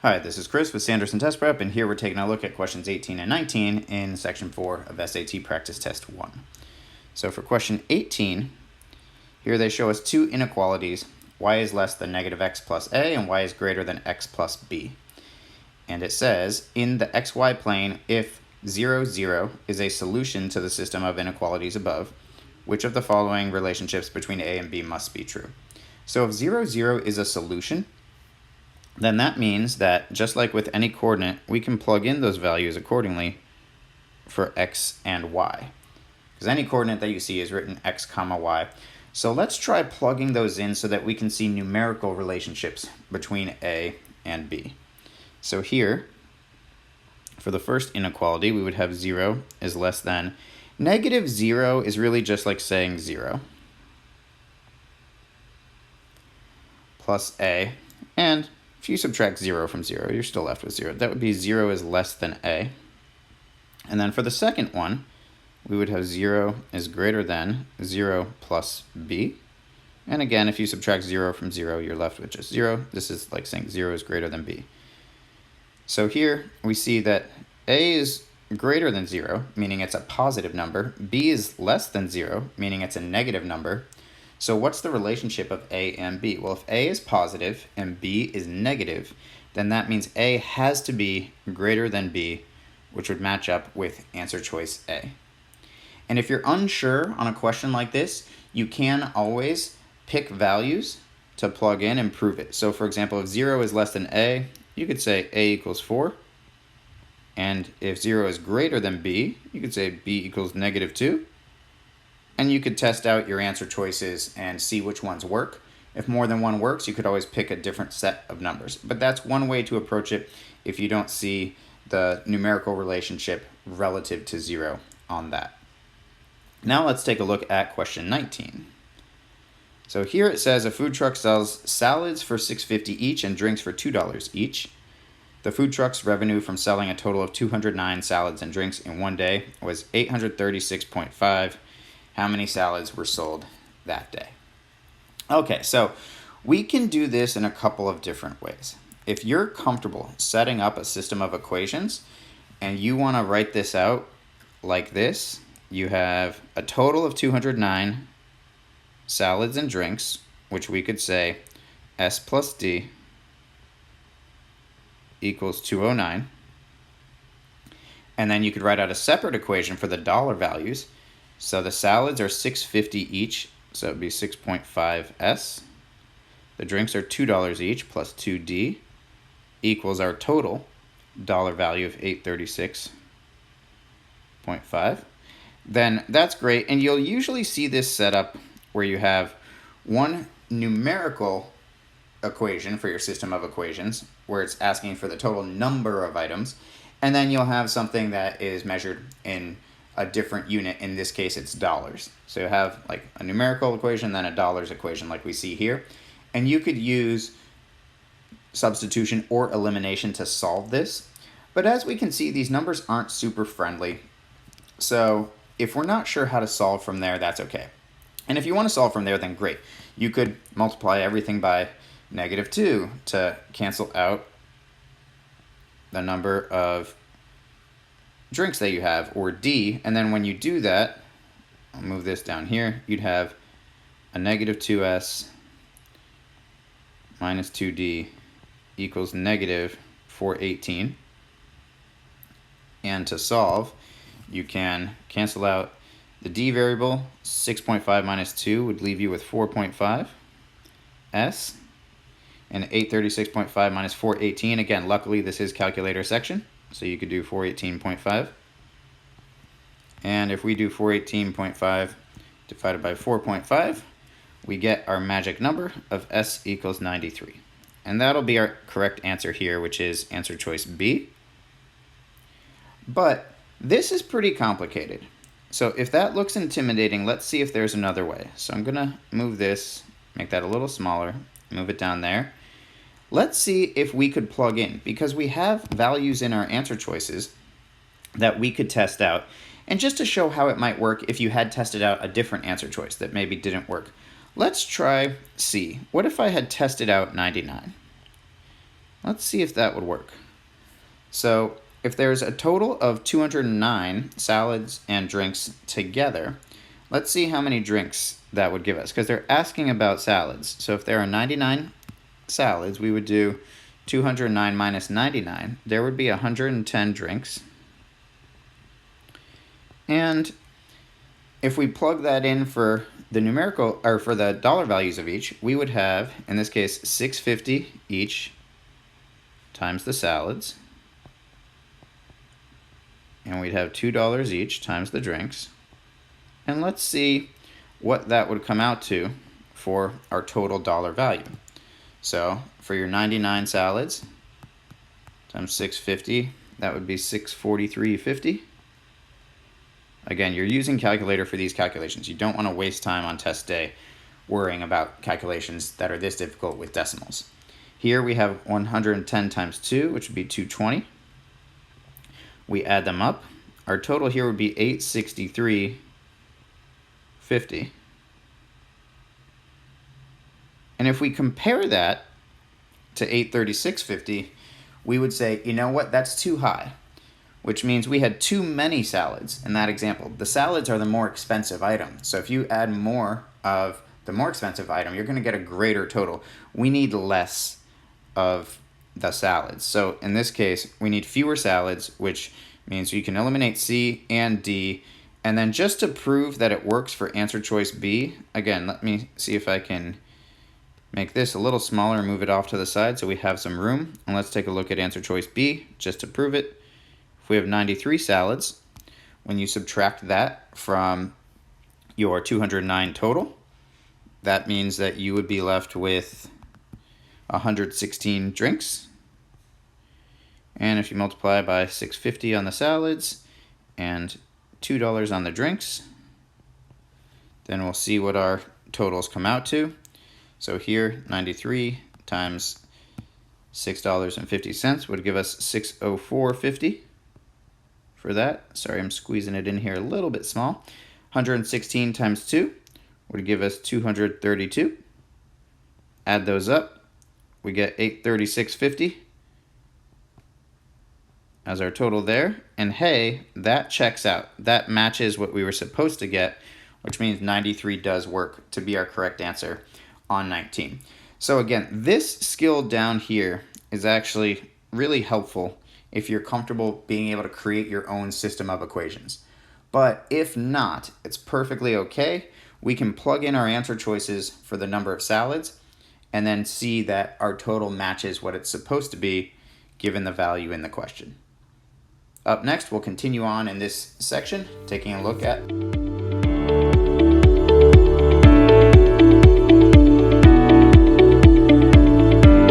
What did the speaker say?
Hi, this is Chris with Sanderson Test Prep, and here we're taking a look at questions 18 and 19 in section 4 of SAT Practice Test 1. So for question 18, here they show us two inequalities. Y is less than negative x plus a, and y is greater than x plus b. And it says, in the xy plane, if 0, 0 is a solution to the system of inequalities above, which of the following relationships between a and b must be true? So if 0, 0 is a solution, then that means that just like with any coordinate, we can plug in those values accordingly for x and y. Because any coordinate that you see is written x comma y. So let's try plugging those in so that we can see numerical relationships between a and b. So here, for the first inequality, we would have 0 is less than. Negative 0 is really just like saying 0 plus a, and if you subtract 0 from 0, you're still left with 0. That would be 0 is less than a. And then for the second one, we would have 0 is greater than 0 plus b. And again, if you subtract 0 from 0, you're left with just 0. This is like saying 0 is greater than b. So here we see that a is greater than 0, meaning it's a positive number. B is less than 0, meaning it's a negative number. So what's the relationship of a and b? Well, if a is positive and b is negative, then that means a has to be greater than b, which would match up with answer choice A. And if you're unsure on a question like this, you can always pick values to plug in and prove it. So for example, if 0 is less than a, you could say a equals 4. And if 0 is greater than b, you could say b equals negative 2. And you could test out your answer choices and see which ones work. If more than one works, you could always pick a different set of numbers. But that's one way to approach it if you don't see the numerical relationship relative to 0 on that. Now let's take a look at question 19. So here it says a food truck sells salads for $6.50 each and drinks for $2 each. The food truck's revenue from selling a total of 209 salads and drinks in one day was $836.5. How many salads were sold that day? Okay, so we can do this in a couple of different ways. If you're comfortable setting up a system of equations and you want to write this out like this, you have a total of 209 salads and drinks, which we could say S plus D equals 209. And then you could write out a separate equation for the dollar values. So the salads are $6.50 each, so it would be 6.5 S. The drinks are $2 each plus 2D equals our total dollar value of $836.5. Then that's great, and you'll usually see this set up where you have one numerical equation for your system of equations, where it's asking for the total number of items, and then you'll have something that is measured in a different unit. In this case, it's dollars. So you have like a numerical equation, then a dollars equation like we see here. And you could use substitution or elimination to solve this. But as we can see, these numbers aren't super friendly. So if we're not sure how to solve from there, that's okay. And if you want to solve from there, then great. You could multiply everything by -2 to cancel out the number of drinks that you have, or D, and then when you do that, I'll move this down here, you'd have a -2S minus 2D equals -418. And to solve, you can cancel out the D variable. 6.5 minus 2 would leave you with 4.5 S, and 836.5 minus 418. Again, luckily this is calculator section, so you could do 418.5. And if we do 418.5 divided by 4.5, we get our magic number of S equals 93. And that'll be our correct answer here, which is answer choice B. But this is pretty complicated. So if that looks intimidating, let's see if there's another way. So I'm gonna move this, make that a little smaller, move it down there. Let's see if we could plug in, because we have values in our answer choices that we could test out. And just to show how it might work if you had tested out a different answer choice that maybe didn't work, let's try C. What if I had tested out 99? Let's see if that would work. So if there's a total of 209 salads and drinks together, let's see how many drinks that would give us, because they're asking about salads. So if there are 99 salads, we would do 209 minus 99. There would be 110 drinks. And if we plug that in for the numerical, or for the dollar values of each, we would have, in this case, $6.50 each times the salads. And we'd have $2 each times the drinks. And let's see what that would come out to for our total dollar value. So for your 99 salads times $6.50, that would be $643.50. Again, you're using calculator for these calculations. You don't want to waste time on test day worrying about calculations that are this difficult with decimals. Here we have 110 times 2, which would be 220. We add them up. Our total here would be $863.50. And if we compare that to $836.50, we would say, you know what, that's too high, which means we had too many salads in that example. The salads are the more expensive item. So if you add more of the more expensive item, you're going to get a greater total. We need less of the salads. So in this case, we need fewer salads, which means you can eliminate C and D. And then just to prove that it works for answer choice B, again, let me see if I can make this a little smaller and move it off to the side so we have some room. And let's take a look at answer choice B just to prove it. If we have 93 salads, when you subtract that from your 209 total, that means that you would be left with 116 drinks. And if you multiply by $6.50 on the salads and $2 on the drinks, then we'll see what our totals come out to. So here, 93 times $6.50 would give us $604.50 for that. Sorry, I'm squeezing it in here a little bit small. 116 times 2 would give us 232. Add those up, we get $836.50 as our total there. And hey, that checks out. That matches what we were supposed to get, which means 93 does work to be our correct answer on 19. So again, this skill down here is actually really helpful if you're comfortable being able to create your own system of equations. But if not, it's perfectly okay. We can plug in our answer choices for the number of salads and then see that our total matches what it's supposed to be given the value in the question. Up next, we'll continue on in this section, taking a look at